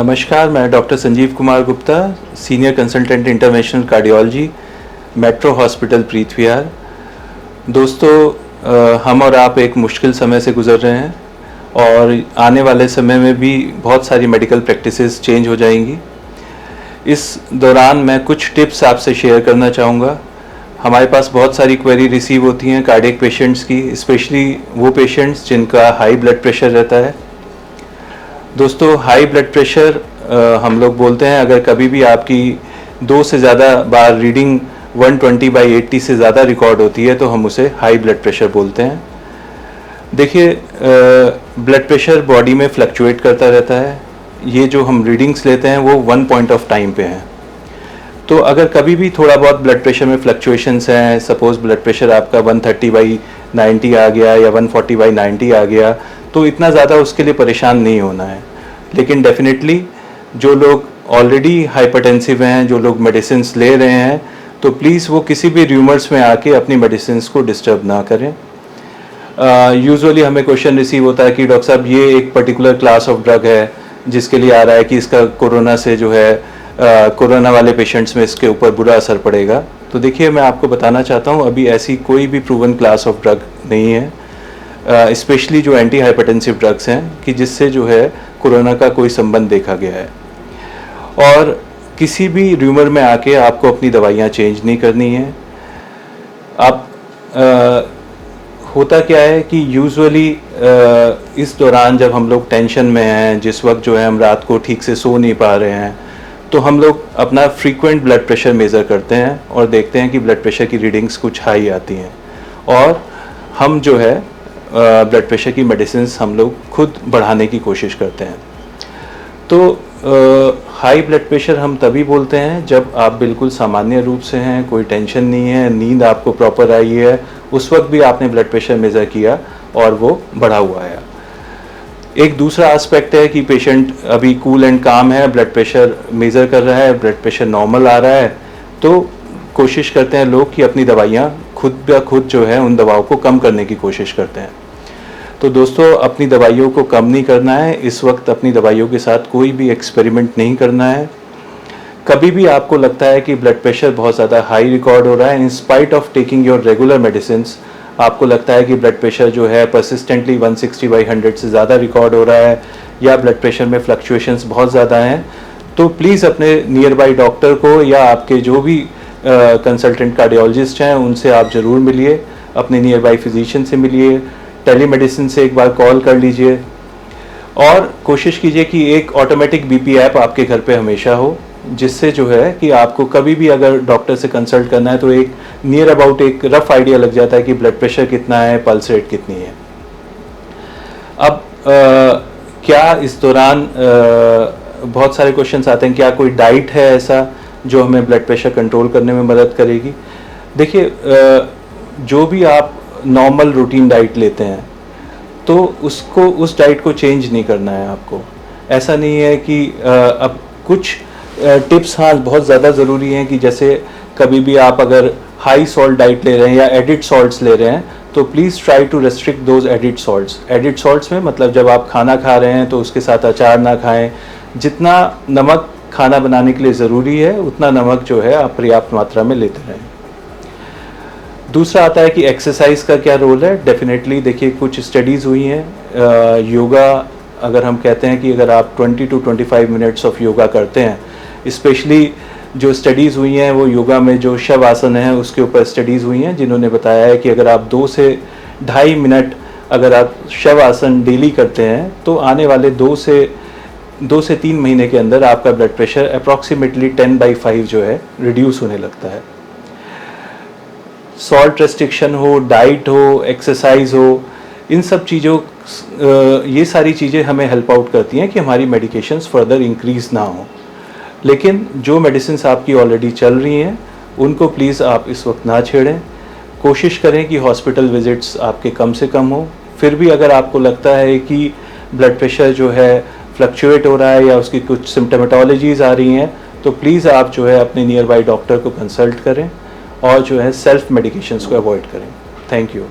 नमस्कार, मैं doctor Sanjeev Kumar Gupta, senior consultant interventional cardiology, metro hospital Preet Vihar. दोस्तों, हम और आप एक मुश्किल समय से गुजर रहे हैं और आने वाले समय में भी बहुत सारी मेडिकल प्रैक्टिसेस चेंज हो जाएंगी। इस दौरान मैं कुछ टिप्स आपसे शेयर करना चाहूँगा। हमारे पास बहुत सारी क्वेरी रिसीव होती हैं कार्डियक पेशेंट्स की, स्पेशली वो पेशेंट्स जिनका हाई ब्लड प्रेशर रहता है। दोस्तों, हाई ब्लड प्रेशर हम लोग बोलते हैं, अगर कभी भी आपकी 2 से ज़्यादा बार रीडिंग 120/80 से ज़्यादा रिकॉर्ड होती है तो हम उसे हाई ब्लड प्रेशर बोलते हैं। देखिए, ब्लड प्रेशर बॉडी में फ्लक्चुएट करता रहता है। ये जो हम रीडिंग्स लेते हैं वो 1 पॉइंट ऑफ टाइम पे हैं। तो अगर कभी भी थोड़ा बहुत ब्लड प्रेशर में फ्लक्चुएशंस हैं, सपोज़ ब्लड प्रेशर आपका 130/90 आ गया या 140/90 आ गया, तो इतना ज़्यादा उसके लिए परेशान नहीं होना है। लेकिन डेफिनेटली जो लोग ऑलरेडी हाइपरटेंसिव हैं, जो लोग मेडिसिन्स ले रहे हैं, तो प्लीज़ वो किसी भी र्यूमर्स में आके अपनी मेडिसिन्स को डिस्टर्ब ना करें। यूजुअली हमें क्वेश्चन रिसीव होता है कि डॉक्टर साहब ये एक पर्टिकुलर क्लास ऑफ ड्रग है जिसके लिए आ रहा है कि इसका कोरोना से जो है कोरोना वाले पेशेंट्स में इसके ऊपर बुरा असर पड़ेगा। तो देखिए, मैं आपको बताना चाहता हूँ अभी ऐसी कोई भी प्रूवन क्लास ऑफ ड्रग नहीं है, स्पेशली जो एंटी हाइपरटेंसिव ड्रग्स हैं कि जिससे जो है कोरोना का कोई संबंध देखा गया है। और किसी भी र्यूमर में आके आपको अपनी दवाइयाँ चेंज नहीं करनी है। आप होता क्या है कि यूजुअली इस दौरान जब हम लोग टेंशन में हैं, जिस वक्त जो है हम रात को ठीक से सो नहीं पा रहे हैं, तो हम लोग अपना फ्रीक्वेंट ब्लड प्रेशर मेज़र करते हैं और देखते हैं कि ब्लड प्रेशर की रीडिंग्स कुछ हाई आती हैं और हम जो है ब्लड प्रेशर की मेडिसिन्स हम लोग खुद बढ़ाने की कोशिश करते हैं। तो हाई ब्लड प्रेशर हम तभी बोलते हैं जब आप बिल्कुल सामान्य रूप से हैं, कोई टेंशन नहीं है, नींद आपको प्रॉपर आई है, उस वक्त भी आपने ब्लड प्रेशर मेज़र किया और वो बढ़ा हुआ है। एक दूसरा एस्पेक्ट है कि पेशेंट अभी कूल एंड काम है, ब्लड प्रेशर मेज़र कर रहा है, ब्लड प्रेशर नॉर्मल आ रहा है, तो कोशिश करते हैं लोग कि अपनी दवाइयाँ खुद ब खुद जो है उन दवाओं को कम करने की कोशिश करते हैं। तो दोस्तों, अपनी दवाइयों को कम नहीं करना है, इस वक्त अपनी दवाइयों के साथ कोई भी एक्सपेरिमेंट नहीं करना है। कभी भी आपको लगता है कि ब्लड प्रेशर बहुत ज़्यादा हाई रिकॉर्ड हो रहा है, in spite of taking your regular medicines, आपको लगता है कि ब्लड प्रेशर जो है परसिस्टेंटली 160/100 से ज़्यादा रिकॉर्ड हो रहा है या ब्लड प्रेशर में फ्लक्चुएशंस बहुत ज़्यादा हैं, तो प्लीज़ अपने नियर बाई डॉक्टर को या आपके जो भी कंसल्टेंट कार्डियोलॉजिस्ट हैं उनसे आप ज़रूर मिलिए, अपने नियर बाई फिजिशियन से मिलिए, टेलीमेडिसिन से एक बार कॉल कर लीजिए और कोशिश कीजिए कि एक ऑटोमेटिक बीपी ऐप आपके घर पे हमेशा हो, जिससे जो है कि आपको कभी भी अगर डॉक्टर से कंसल्ट करना है तो एक नियर अबाउट एक रफ आइडिया लग जाता है कि ब्लड प्रेशर कितना है, पल्स रेट कितनी है। अब क्या इस दौरान बहुत सारे क्वेश्चंस आते हैं, क्या कोई डाइट है ऐसा जो हमें ब्लड प्रेशर कंट्रोल करने में मदद करेगी? देखिए, जो भी आप नॉर्मल रूटीन डाइट लेते हैं तो उसको उस डाइट को चेंज नहीं करना है आपको। ऐसा नहीं है कि अब कुछ टिप्स हाँ बहुत ज़्यादा ज़रूरी हैं कि जैसे कभी भी आप अगर हाई सॉल्ट डाइट ले रहे हैं या एडिड सॉल्ट्स ले रहे हैं तो please try to restrict those added salts. Added salts में मतलब जब आप खाना खा रहे हैं तो उसके साथ अचार ना खाएं। जितना नमक खाना बनाने के लिए ज़रूरी है उतना नमक जो है आप पर्याप्त मात्रा में लेते रहें। दूसरा आता है कि एक्सरसाइज का क्या रोल है। डेफिनेटली देखिए, कुछ स्टडीज़ हुई हैं, योगा अगर हम कहते हैं कि अगर आप 20 to 25 मिनट्स ऑफ योगा करते हैं, स्पेशली जो स्टडीज़ हुई हैं वो योगा में जो शव आसन है उसके ऊपर स्टडीज़ हुई हैं जिन्होंने बताया है कि अगर आप 2 से 2.5 मिनट अगर आप शव आसन डेली करते हैं तो आने वाले 2 से 3 महीने के अंदर आपका ब्लड प्रेशर अप्रॉक्सीमेटली 10/5 जो है रिड्यूस होने लगता है। सॉल्ट रेस्ट्रिक्शन हो, डाइट हो, एक्सरसाइज हो, इन सब चीज़ों ये सारी चीज़ें हमें हेल्प आउट करती हैं कि हमारी मेडिकेशंस फर्दर इंक्रीज़ ना हो। लेकिन जो मेडिसिन्स आपकी ऑलरेडी चल रही हैं उनको प्लीज़ आप इस वक्त ना छेड़ें। कोशिश करें कि हॉस्पिटल विज़िट्स आपके कम से कम हो। फिर भी अगर आपको लगता है कि ब्लड प्रेशर जो है फ्लक्चुएट हो रहा है या उसकी कुछ सिम्टमेटोलॉजीज़ आ रही हैं तो प्लीज़ आप जो है अपने नियर बाई डॉक्टर को कंसल्ट करें और जो है सेल्फ मेडिकेशंस को अवॉइड करें। Thank you.